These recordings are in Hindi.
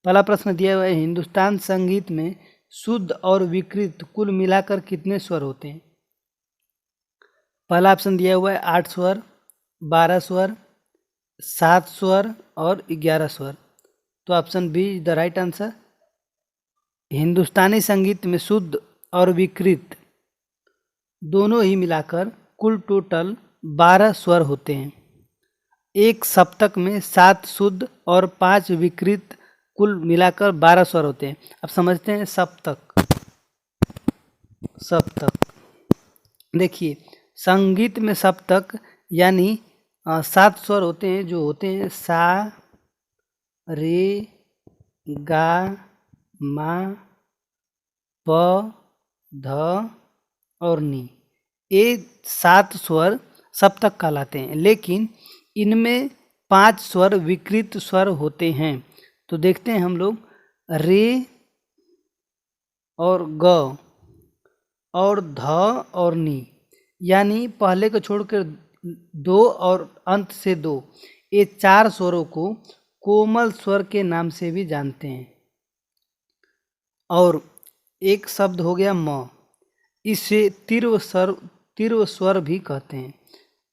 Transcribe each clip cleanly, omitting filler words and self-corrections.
पहला प्रश्न दिया हुआ है, हिंदुस्तान संगीत में शुद्ध और विकृत कुल मिलाकर कितने स्वर होते हैं? पहला ऑप्शन दिया हुआ है 8 स्वर, 12 स्वर, 7 स्वर और 11 स्वर। तो option B is the right answer. Hindustani संगीत में शुद्ध और विकृत दोनों ही मिलाकर कुल टोटल 12 स्वर होते हैं। एक सप्तक में 7 शुद्ध और 5 विकृत कुल मिलाकर 12 स्वर होते हैं। अब समझते हैं सप्तक। देखिए, संगीत में सप्तक यानी 7 स्वर होते हैं, जो होते हैं सा, रे, गा, मा, प, ध और नी। ये 7 स्वर सप्तक कहलाते हैं, लेकिन इनमें 5 स्वर विकृत स्वर होते हैं। तो देखते हैं हम लोग, रे और ग और ध और नी, यानी पहले को छोड़कर 2 और अंत से 2, ये 4 स्वरों को कोमल स्वर के नाम से भी जानते हैं। और एक शब्द हो गया म, इसे तीव्र स्वर भी कहते हैं।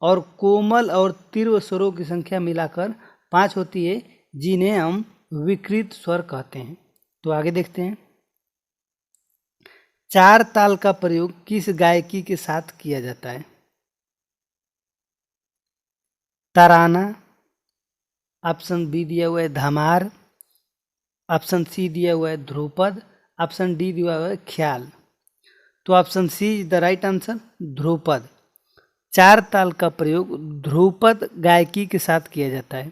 और कोमल और तीव्र स्वरों की संख्या मिलाकर 5 होती है, जिन्हें हम विकृत स्वर कहते हैं। तो आगे देखते हैं, 4 ताल का प्रयोग किस गायकी के साथ किया जाता है? तराना, ऑप्शन बी दिया हुआ है धमार, ऑप्शन सी दिया हुआ है ध्रुपद, ऑप्शन डी दिया हुआ है ख्याल। तो option C is the right answer, Dhrupad. 4 ताल का प्रयोग ध्रुपद गायकी के साथ किया जाता है।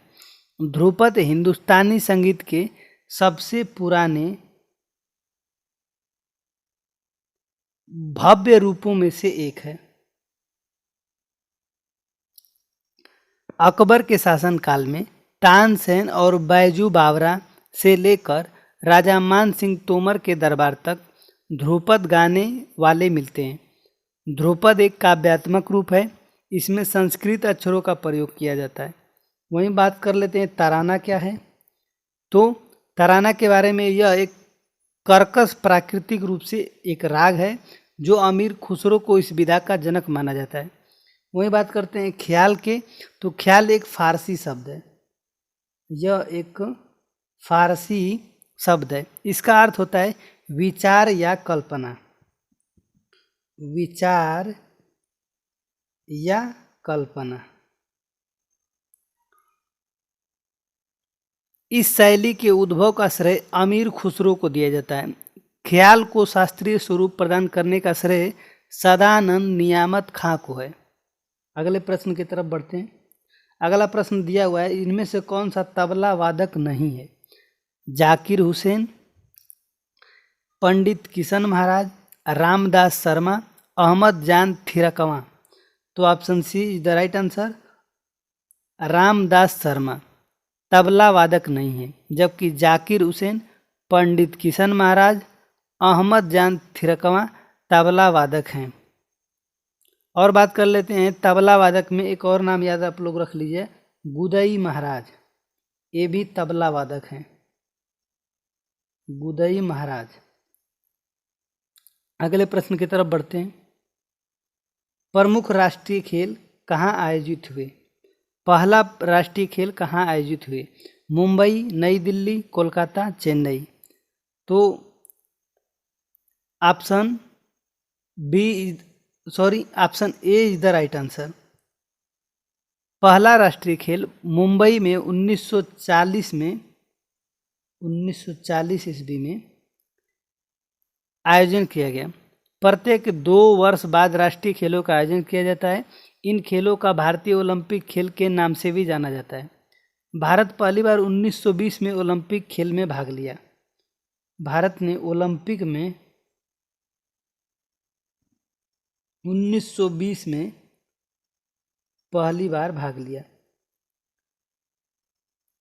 ध्रुपद हिंदुस्तानी संगीत के सबसे पुराने भव्य रूपों में से एक है। अकबर के शासनकाल में तानसेन और बैजू बावरा से लेकर राजा मान सिंह तोमर के दरबार तक ध्रुपद गाने वाले मिलते हैं। ध्रुपद एक काव्यात्मक रूप है, इसमें संस्कृत अक्षरों का प्रयोग किया जाता है। वहीं बात कर लेते हैं तराना क्या है। तो तराना के बारे में, यह एक कर्कश प्राकृतिक रूप से एक राग है, जो अमीर खुसरो को इस विधा का जनक माना जाता है। वहीं बात करते हैं ख्याल के, तो ख्याल एक फारसी शब्द है, यह एक फारसी शब्द है। इसका अर्थ होता है विचार या कल्पना, विचार या कल्पना। इस शैली के उद्भव का श्रेय अमीर खुसरो को दिया जाता है। ख्याल को शास्त्रीय स्वरूप प्रदान करने का श्रेय सदानंद नियामत खां को है। अगले प्रश्न की तरफ बढ़ते हैं। अगला प्रश्न दिया हुआ है, इनमें से कौन सा तबला वादक नहीं है? जाकिर हुसैन, पंडित किशन महाराज, रामदास शर्मा, अहमद जान थिरकवा। तो option C is the right answer, Ramdas Sharma tabla वादक नहीं है, जबकि जाकिर हुसैन, पंडित किशन महाराज, अहमद जान थिरकवा तबला वादक हैं। और बात कर लेते हैं तबला वादक में, एक और नाम याद आप लोग रख लीजिए, गुदई महाराज, ये भी तबला वादक हैं, गुदई महाराज। अगले प्रश्न की तरफ बढ़ते हैं। प्रमुख राष्ट्रीय खेल कहाँ आयोजित हुए? पहला राष्ट्रीय खेल कहाँ आयोजित हुए? मुंबई, नई दिल्ली, कोलकाता, चेन्नई। तो option option A is the right answer. पहला राष्ट्रीय खेल मुंबई में 1940 ईस्वी में आयोजन किया गया। प्रत्येक 2 वर्ष बाद राष्ट्रीय खेलों का आयोजन किया जाता है। इन खेलों का भारतीय ओलंपिक खेल के नाम से भी जाना जाता है। भारत पहली बार 1920 में ओलंपिक खेल में भाग लिया। भारत ने ओलंपिक में 1920 में पहली बार भाग लिया।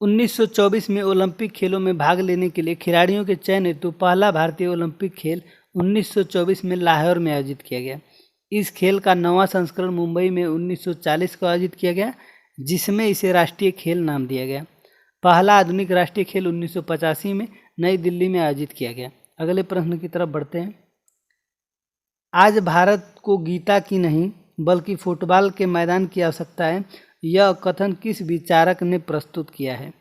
1924 में ओलंपिक खेलों में भाग लेने के लिए खिलाड़ियों के चयन हेतु पहला भारतीय ओलंपिक खेल 1924 में लाहौर में आयोजित किया गया। इस खेल का 9वां संस्करण मुंबई में 1940 को आयोजित किया गया, जिसमें इसे राष्ट्रीय खेल नाम दिया गया। पहला आधुनिक राष्ट्रीय खेल 1985 में नई दिल्ली में आयोजित किया गया। अगले प्रश्न की तरफ बढ़ते हैं। आज भारत को गीता की नहीं बल्कि फुटबॉल के मैदान की आवश्यकता है, यह कथन किस विचारक ने प्रस्तुत किया है?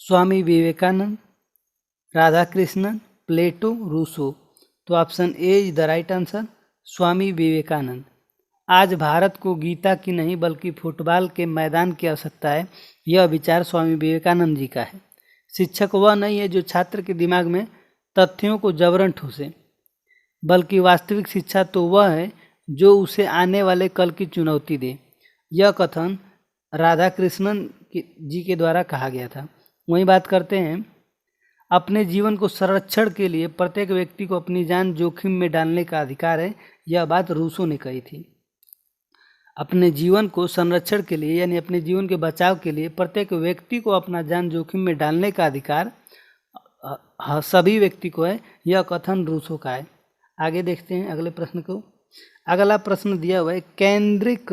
Swami Vivekananda, Radhakrishnan, Plato, Rousseau. तो option A is the right answer, Swami Vivekananda. आज भारत को गीता की नहीं बल्कि फुटबॉल के मैदान की आवश्यकता है, यह विचार स्वामी विवेकानंद जी का है। शिक्षक वह नहीं है जो छात्र के दिमाग में तथ्यों को जबरन ठूसे, बल्कि वास्तविक शिक्षा तो वह है जो उसे आने वाले कल की चुनौती दे। यह कथन राधाकृष्णन जी के द्वारा कहा गया था। वहीं बात करते हैं, अपने जीवन को संरक्षण के लिए प्रत्येक व्यक्ति को अपनी जान जोखिम में डालने का अधिकार है, यह बात रूसो ने कही थी। अपने जीवन को संरक्षण के लिए यानी अपने जीवन के बचाव के लिए प्रत्येक व्यक्ति को अपना जान जोखिम में डालने का अधिकार सभी व्यक्ति को है, यह कथन रूसो का है। आगे देखते हैं अगले प्रश्न को। अगला प्रश्न दिया हुआ है, केंद्रिक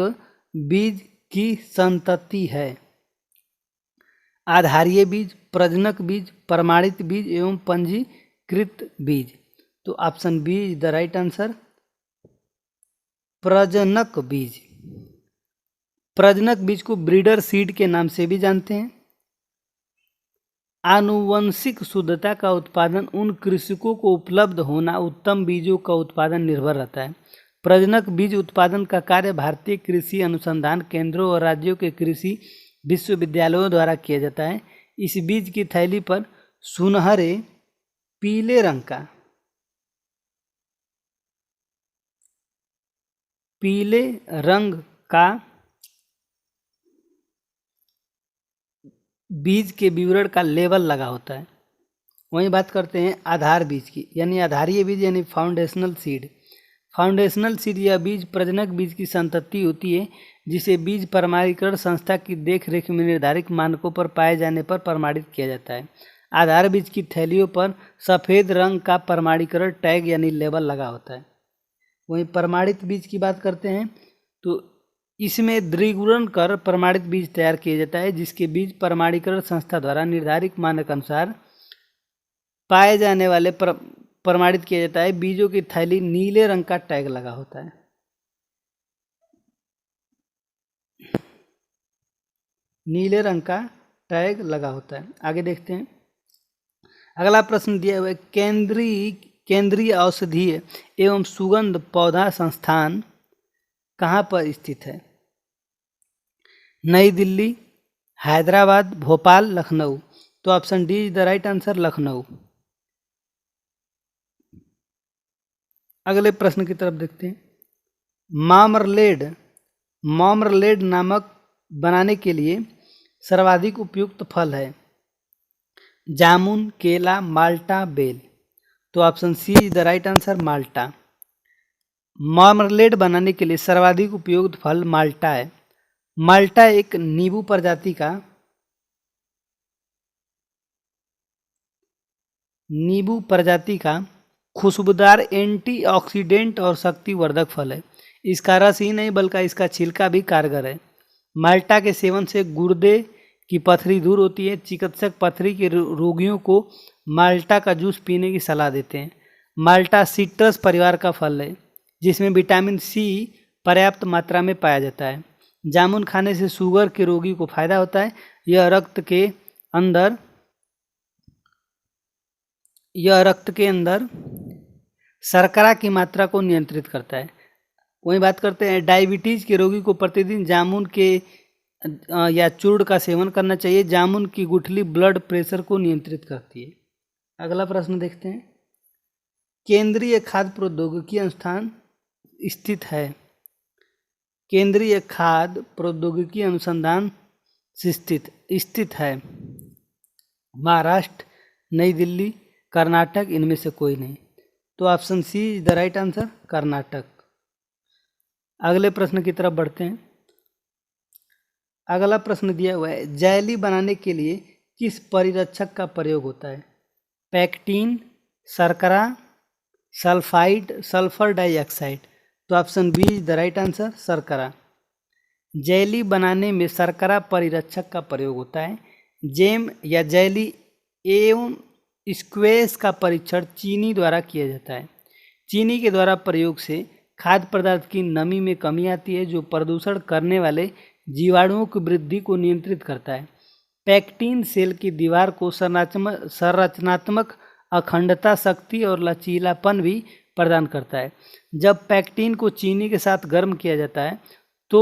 बीज की संतति है? आधारीय बीज, प्रजनक बीज, प्रमाणित बीज एवं पंजीकृत बीज। तो option B is the right answer, प्रजनक बीज। प्रजनक बीज को ब्रीडर सीड के नाम से भी जानते हैं। आनुवंशिक शुद्धता का उत्पादन उन कृषकों को उपलब्ध होना उत्तम बीजों का उत्पादन निर्भर रहता है। प्रजनक बीज उत्पादन का कार्य भारतीय कृषि अनुसंधान केंद्रों और राज्यों के कृषि विश्वविद्यालयों द्वारा किया जाता है। इस बीज की थैली पर सुनहरे पीले रंग का बीज के विवरण का लेबल लगा होता है। वहीं बात करते हैं आधार बीज की, यानी आधारीय बीज यानी फाउंडेशनल सीड। फाउंडेशनल सीड यह बीज प्रजनक बीज की संतति होती है, जिसे बीज प्रमाणीकरण संस्था की देखरेख में निर्धारित मानकों पर पाए जाने पर प्रमाणित किया जाता है। आधार बीज की थैलियों पर सफ़ेद रंग का प्रमाणीकरण टैग यानी लेबल लगा होता है। वहीं प्रमाणित बीज की बात करते हैं तो इसमें द्विगुणन कर प्रमाणित बीज तैयार किया जाता है, जिसके बीज प्रमाणीकरण संस्था द्वारा निर्धारित मानक अनुसार पाए जाने वाले प्रमाणित किया जाता है। बीजों की थैली नीले रंग का टैग लगा होता है। नीले रंग का टैग लगा होता है। आगे देखते हैं। अगला प्रश्न दिया हुआ है, केंद्रीय औषधीय एवं सुगंध पौधा संस्थान कहाँ पर स्थित है? नई दिल्ली, हैदराबाद, भोपाल, लखनऊ। तो option D is the right answer, Lucknow. अगले प्रश्न की तरफ देखते हैं। मार्मलेड नामक बनाने के लिए सर्वाधिक उपयुक्त फल है? जामुन, केला, माल्टा, बेल। तो option C is the right answer, माल्टा। मार्मलेड बनाने के लिए सर्वाधिक उपयुक्त फल माल्टा है। माल्टा एक नींबू प्रजाति का खुशबूदार एंटीऑक्सीडेंट और शक्तिवर्धक फल है। इसका रस ही नहीं बल्कि इसका छिलका भी कारगर है। माल्टा के सेवन से गुर्दे की पथरी दूर होती है। चिकित्सक पथरी के रोगियों को माल्टा का जूस पीने की सलाह देते हैं। माल्टा सिट्रस परिवार का फल है, जिसमें विटामिन सी पर्याप्त मात्रा में पाया जाता है। जामुन खाने से शुगर के रोगी को फायदा होता है। यह रक्त के अंदर शर्करा की मात्रा को नियंत्रित करता है। वहीं बात करते हैं, डायबिटीज़ के रोगी को प्रतिदिन जामुन के या चूर्ण का सेवन करना चाहिए। जामुन की गुठली ब्लड प्रेशर को नियंत्रित करती है। अगला प्रश्न देखते हैं। केंद्रीय खाद्य प्रौद्योगिकी अनुष्ठान स्थित है? केंद्रीय खाद्य प्रौद्योगिकी अनुसंधान स्थित है महाराष्ट्र, नई दिल्ली, कर्नाटक, इनमें से कोई नहीं। तो option C is the right answer, Karnataka. अगले प्रश्न की तरफ बढ़ते हैं। अगला प्रश्न दिया हुआ है, जैली बनाने के लिए किस परिरक्षक का प्रयोग होता है? पैक्टिन, शर्करा, सल्फाइड, सल्फर डाइऑक्साइड। तो option B is the right answer, शर्करा। जैली बनाने में शर्करा परिरक्षक का प्रयोग होता है। जैम या जेली एवं स्क्वैश का परीक्षण चीनी द्वारा किया जाता है। चीनी के द्वारा प्रयोग से खाद्य पदार्थ की नमी में कमी आती है, जो प्रदूषण करने वाले जीवाणुओं की वृद्धि को नियंत्रित करता है। पैक्टिन सेल की दीवार को संरचनात्मक अखंडता, शक्ति और लचीलापन भी प्रदान करता है। जब पैक्टिन को चीनी के साथ गर्म किया जाता है तो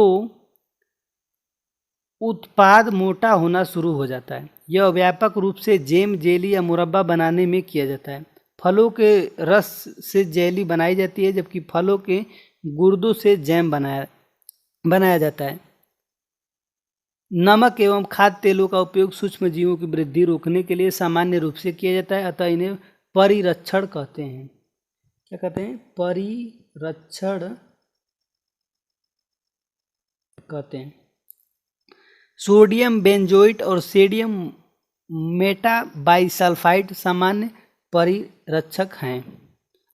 उत्पाद मोटा होना शुरू हो जाता है। यह व्यापक रूप से जैम, जेली या मुरब्बा बनाने में किया जाता है। फलों के रस से जेली बनाई जाती है, जबकि फलों के गुर्दों से जैम बनाया जाता है। नमक एवं खाद्य तेलों का उपयोग सूक्ष्म जीवों की वृद्धि रोकने के लिए सामान्य रूप से किया जाता है, अतः इन्हें परिरक्षण कहते हैं। क्या कहते हैं? परिरक्षण कहते हैं। सोडियम बेंजोइट और सोडियम मेटाबाइसल्फाइड सामान्य परिरक्षक हैं।